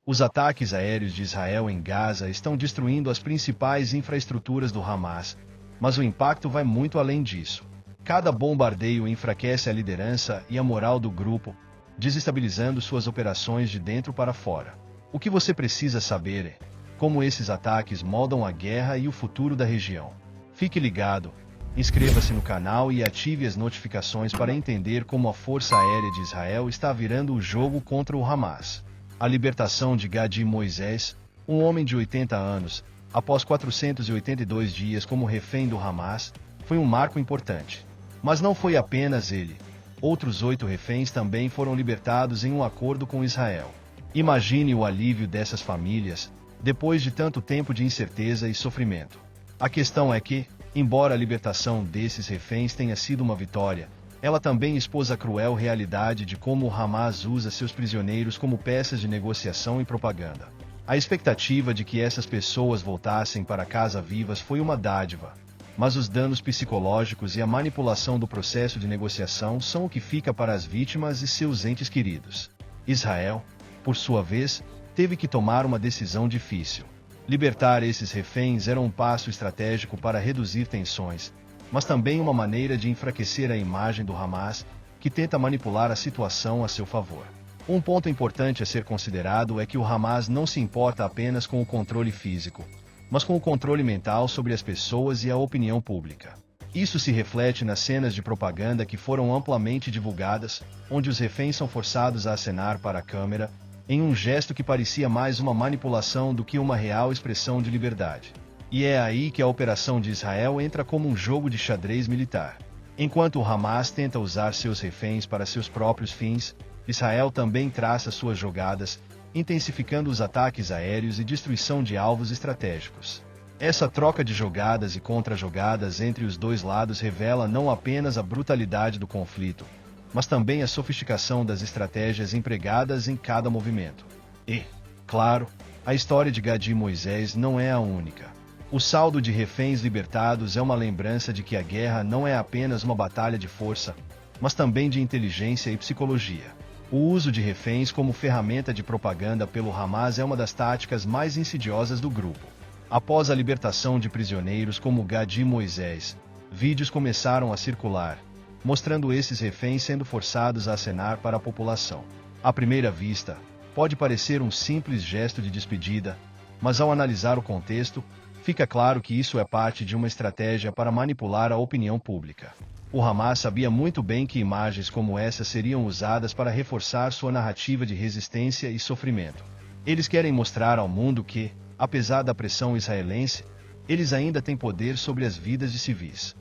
Os ataques aéreos de Israel em Gaza estão destruindo as principais infraestruturas do Hamas, mas o impacto vai muito além disso. Cada bombardeio enfraquece a liderança e a moral do grupo, desestabilizando suas operações de dentro para fora. O que você precisa saber é como esses ataques moldam a guerra e o futuro da região. Fique ligado, inscreva-se no canal e ative as notificações para entender como a Força Aérea de Israel está virando o jogo contra o Hamas. A libertação de Gadi Moisés, um homem de 80 anos, após 482 dias como refém do Hamas, foi um marco importante. Mas não foi apenas ele. Outros 8 reféns também foram libertados em um acordo com Israel. Imagine o alívio dessas famílias, depois de tanto tempo de incerteza e sofrimento. A questão é que, embora a libertação desses reféns tenha sido uma vitória, ela também expôs a cruel realidade de como o Hamas usa seus prisioneiros como peças de negociação e propaganda. A expectativa de que essas pessoas voltassem para casa vivas foi uma dádiva, mas os danos psicológicos e a manipulação do processo de negociação são o que fica para as vítimas e seus entes queridos. Israel, por sua vez, teve que tomar uma decisão difícil. Libertar esses reféns era um passo estratégico para reduzir tensões, mas também uma maneira de enfraquecer a imagem do Hamas, que tenta manipular a situação a seu favor. Um ponto importante a ser considerado é que o Hamas não se importa apenas com o controle físico, mas com o controle mental sobre as pessoas e a opinião pública. Isso se reflete nas cenas de propaganda que foram amplamente divulgadas, onde os reféns são forçados a acenar para a câmera, em um gesto que parecia mais uma manipulação do que uma real expressão de liberdade. E é aí que a operação de Israel entra como um jogo de xadrez militar. Enquanto o Hamas tenta usar seus reféns para seus próprios fins, Israel também traça suas jogadas, intensificando os ataques aéreos e destruição de alvos estratégicos. Essa troca de jogadas e contra-jogadas entre os dois lados revela não apenas a brutalidade do conflito, mas também a sofisticação das estratégias empregadas em cada movimento. E, claro, a história de Gadi Moisés não é a única. O saldo de reféns libertados é uma lembrança de que a guerra não é apenas uma batalha de força, mas também de inteligência e psicologia. O uso de reféns como ferramenta de propaganda pelo Hamas é uma das táticas mais insidiosas do grupo. Após a libertação de prisioneiros como Gadi Moisés, vídeos começaram a circular, mostrando esses reféns sendo forçados a acenar para a população. À primeira vista, pode parecer um simples gesto de despedida, mas ao analisar o contexto, fica claro que isso é parte de uma estratégia para manipular a opinião pública. O Hamas sabia muito bem que imagens como essa seriam usadas para reforçar sua narrativa de resistência e sofrimento. Eles querem mostrar ao mundo que, apesar da pressão israelense, eles ainda têm poder sobre as vidas de civis.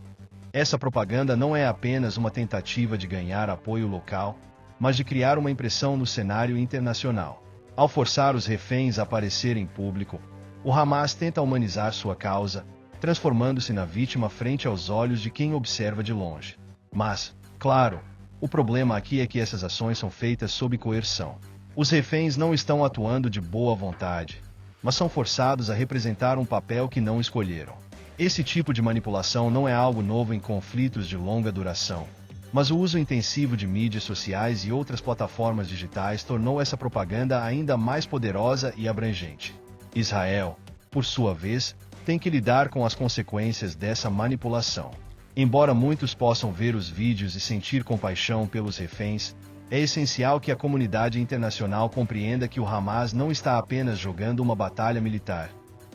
Essa propaganda não é apenas uma tentativa de ganhar apoio local, mas de criar uma impressão no cenário internacional. Ao forçar os reféns a aparecer em público, o Hamas tenta humanizar sua causa, transformando-se na vítima frente aos olhos de quem observa de longe. Mas, claro, o problema aqui é que essas ações são feitas sob coerção. Os reféns não estão atuando de boa vontade, mas são forçados a representar um papel que não escolheram. Esse tipo de manipulação não é algo novo em conflitos de longa duração, mas o uso intensivo de mídias sociais e outras plataformas digitais tornou essa propaganda ainda mais poderosa e abrangente. Israel, por sua vez, tem que lidar com as consequências dessa manipulação. Embora muitos possam ver os vídeos e sentir compaixão pelos reféns, é essencial que a comunidade internacional compreenda que o Hamas não está apenas jogando uma batalha militar.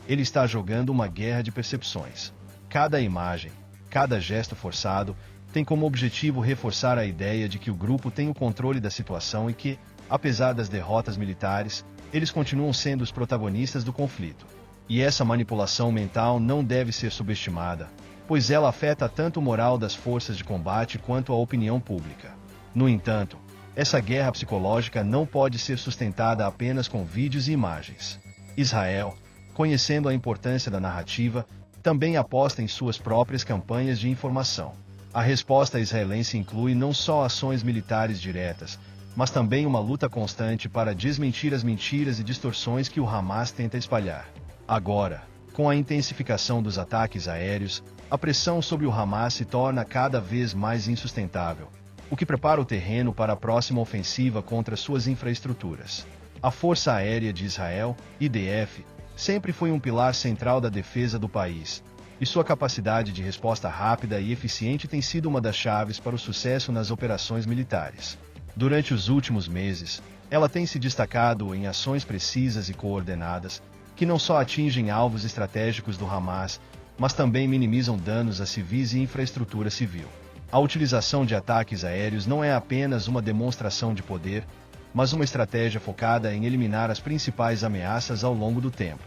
Ele está jogando uma guerra de percepções. Cada imagem, cada gesto forçado, tem como objetivo reforçar a ideia de que o grupo tem o controle da situação e que, apesar das derrotas militares, eles continuam sendo os protagonistas do conflito. E essa manipulação mental não deve ser subestimada, pois ela afeta tanto o moral das forças de combate quanto a opinião pública. No entanto, essa guerra psicológica não pode ser sustentada apenas com vídeos e imagens. Israel, conhecendo a importância da narrativa, também aposta em suas próprias campanhas de informação. A resposta israelense inclui não só ações militares diretas, mas também uma luta constante para desmentir as mentiras e distorções que o Hamas tenta espalhar. Agora, com a intensificação dos ataques aéreos, a pressão sobre o Hamas se torna cada vez mais insustentável, o que prepara o terreno para a próxima ofensiva contra suas infraestruturas. A Força Aérea de Israel, IDF, sempre foi um pilar central da defesa do país, e sua capacidade de resposta rápida e eficiente tem sido uma das chaves para o sucesso nas operações militares. Durante os últimos meses, ela tem se destacado em ações precisas e coordenadas, que não só atingem alvos estratégicos do Hamas, mas também minimizam danos a civis e infraestrutura civil. A utilização de ataques aéreos não é apenas uma demonstração de poder, mas uma estratégia focada em eliminar as principais ameaças ao longo do tempo.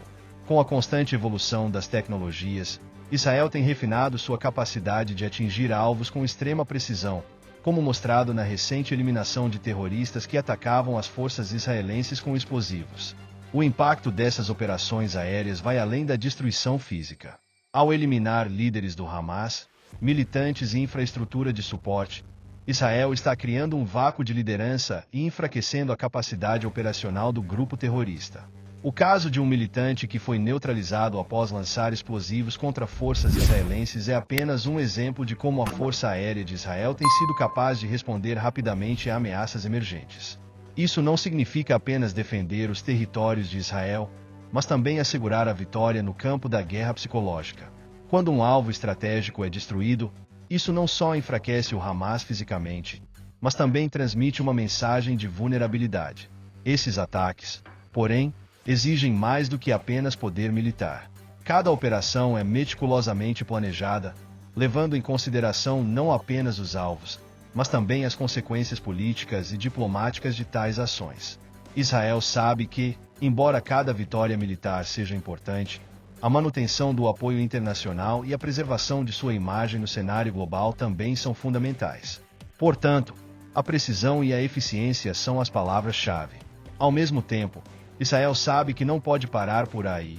Com a constante evolução das tecnologias, Israel tem refinado sua capacidade de atingir alvos com extrema precisão, como mostrado na recente eliminação de terroristas que atacavam as forças israelenses com explosivos. O impacto dessas operações aéreas vai além da destruição física. Ao eliminar líderes do Hamas, militantes e infraestrutura de suporte, Israel está criando um vácuo de liderança e enfraquecendo a capacidade operacional do grupo terrorista. O caso de um militante que foi neutralizado após lançar explosivos contra forças israelenses é apenas um exemplo de como a Força Aérea de Israel tem sido capaz de responder rapidamente a ameaças emergentes. Isso não significa apenas defender os territórios de Israel, mas também assegurar a vitória no campo da guerra psicológica. Quando um alvo estratégico é destruído, isso não só enfraquece o Hamas fisicamente, mas também transmite uma mensagem de vulnerabilidade. Esses ataques, porém, exigem mais do que apenas poder militar. Cada operação é meticulosamente planejada, levando em consideração não apenas os alvos, mas também as consequências políticas e diplomáticas de tais ações. Israel sabe que, embora cada vitória militar seja importante, a manutenção do apoio internacional e a preservação de sua imagem no cenário global também são fundamentais. Portanto, a precisão e a eficiência são as palavras-chave. Ao mesmo tempo, Israel sabe que não pode parar por aí.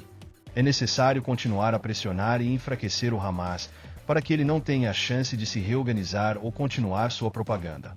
É necessário continuar a pressionar e enfraquecer o Hamas, para que ele não tenha a chance de se reorganizar ou continuar sua propaganda.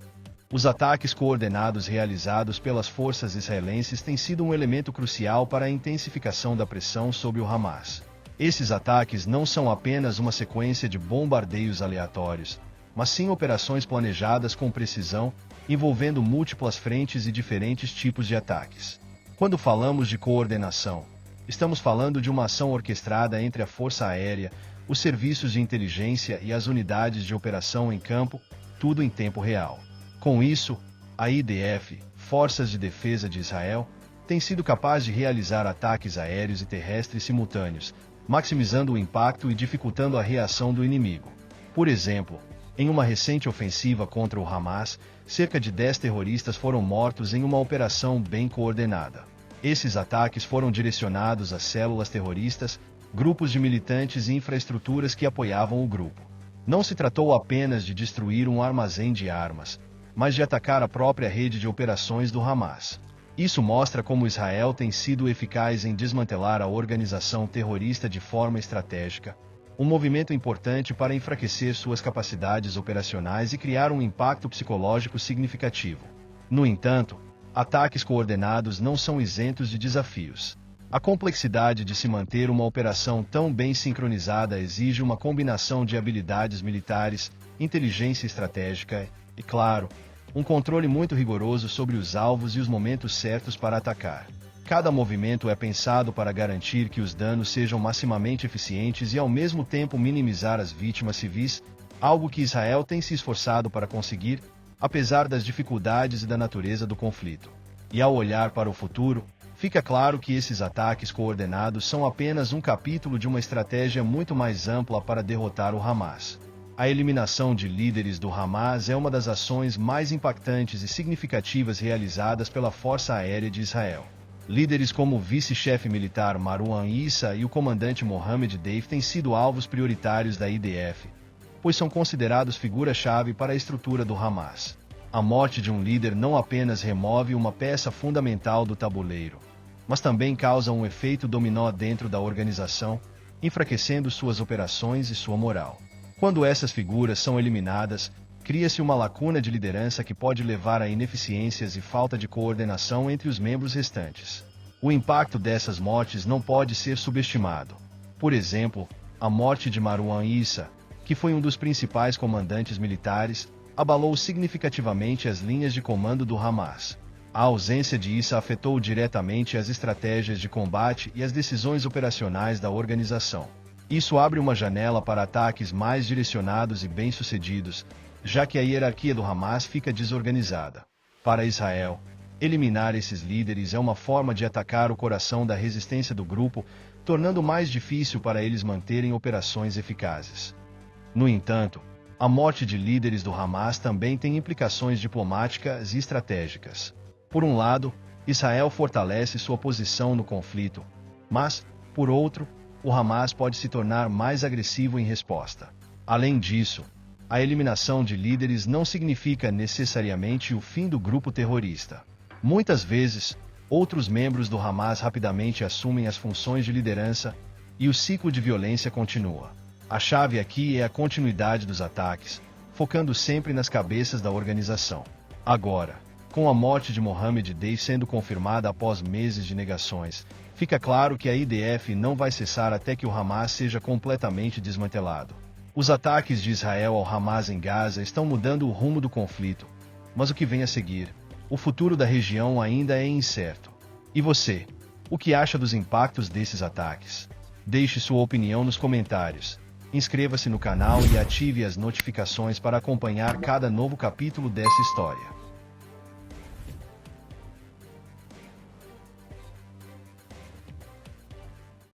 Os ataques coordenados realizados pelas forças israelenses têm sido um elemento crucial para a intensificação da pressão sobre o Hamas. Esses ataques não são apenas uma sequência de bombardeios aleatórios, mas sim operações planejadas com precisão, envolvendo múltiplas frentes e diferentes tipos de ataques. Quando falamos de coordenação, estamos falando de uma ação orquestrada entre a Força Aérea, os serviços de inteligência e as unidades de operação em campo, tudo em tempo real. Com isso, a IDF, Forças de Defesa de Israel, tem sido capaz de realizar ataques aéreos e terrestres simultâneos, maximizando o impacto e dificultando a reação do inimigo. Por exemplo, em uma recente ofensiva contra o Hamas, cerca de 10 terroristas foram mortos em uma operação bem coordenada. Esses ataques foram direcionados a células terroristas, grupos de militantes e infraestruturas que apoiavam o grupo. Não se tratou apenas de destruir um armazém de armas, mas de atacar a própria rede de operações do Hamas. Isso mostra como Israel tem sido eficaz em desmantelar a organização terrorista de forma estratégica, um movimento importante para enfraquecer suas capacidades operacionais e criar um impacto psicológico significativo. No entanto, ataques coordenados não são isentos de desafios. A complexidade de se manter uma operação tão bem sincronizada exige uma combinação de habilidades militares, inteligência estratégica e, claro, um controle muito rigoroso sobre os alvos e os momentos certos para atacar. Cada movimento é pensado para garantir que os danos sejam maximamente eficientes e ao mesmo tempo minimizar as vítimas civis, algo que Israel tem se esforçado para conseguir, apesar das dificuldades e da natureza do conflito. E ao olhar para o futuro, fica claro que esses ataques coordenados são apenas um capítulo de uma estratégia muito mais ampla para derrotar o Hamas. A eliminação de líderes do Hamas é uma das ações mais impactantes e significativas realizadas pela Força Aérea de Israel. Líderes como o vice-chefe militar Marwan Issa e o comandante Mohammed Deif têm sido alvos prioritários da IDF, pois são considerados figura-chave para a estrutura do Hamas. A morte de um líder não apenas remove uma peça fundamental do tabuleiro, mas também causa um efeito dominó dentro da organização, enfraquecendo suas operações e sua moral. Quando essas figuras são eliminadas, cria-se uma lacuna de liderança que pode levar a ineficiências e falta de coordenação entre os membros restantes. O impacto dessas mortes não pode ser subestimado. Por exemplo, a morte de Marwan Issa, que foi um dos principais comandantes militares, abalou significativamente as linhas de comando do Hamas. A ausência de Issa afetou diretamente as estratégias de combate e as decisões operacionais da organização. Isso abre uma janela para ataques mais direcionados e bem-sucedidos, já que a hierarquia do Hamas fica desorganizada. Para Israel, eliminar esses líderes é uma forma de atacar o coração da resistência do grupo, tornando mais difícil para eles manterem operações eficazes. No entanto, a morte de líderes do Hamas também tem implicações diplomáticas e estratégicas. Por um lado, Israel fortalece sua posição no conflito, mas, por outro, o Hamas pode se tornar mais agressivo em resposta. Além disso, a eliminação de líderes não significa necessariamente o fim do grupo terrorista. Muitas vezes, outros membros do Hamas rapidamente assumem as funções de liderança e o ciclo de violência continua. A chave aqui é a continuidade dos ataques, focando sempre nas cabeças da organização. Agora, com a morte de Mohammed Deif sendo confirmada após meses de negações, fica claro que a IDF não vai cessar até que o Hamas seja completamente desmantelado. Os ataques de Israel ao Hamas em Gaza estão mudando o rumo do conflito, mas o que vem a seguir, o futuro da região ainda é incerto. E você? O que acha dos impactos desses ataques? Deixe sua opinião nos comentários. Inscreva-se no canal e ative as notificações para acompanhar cada novo capítulo dessa história.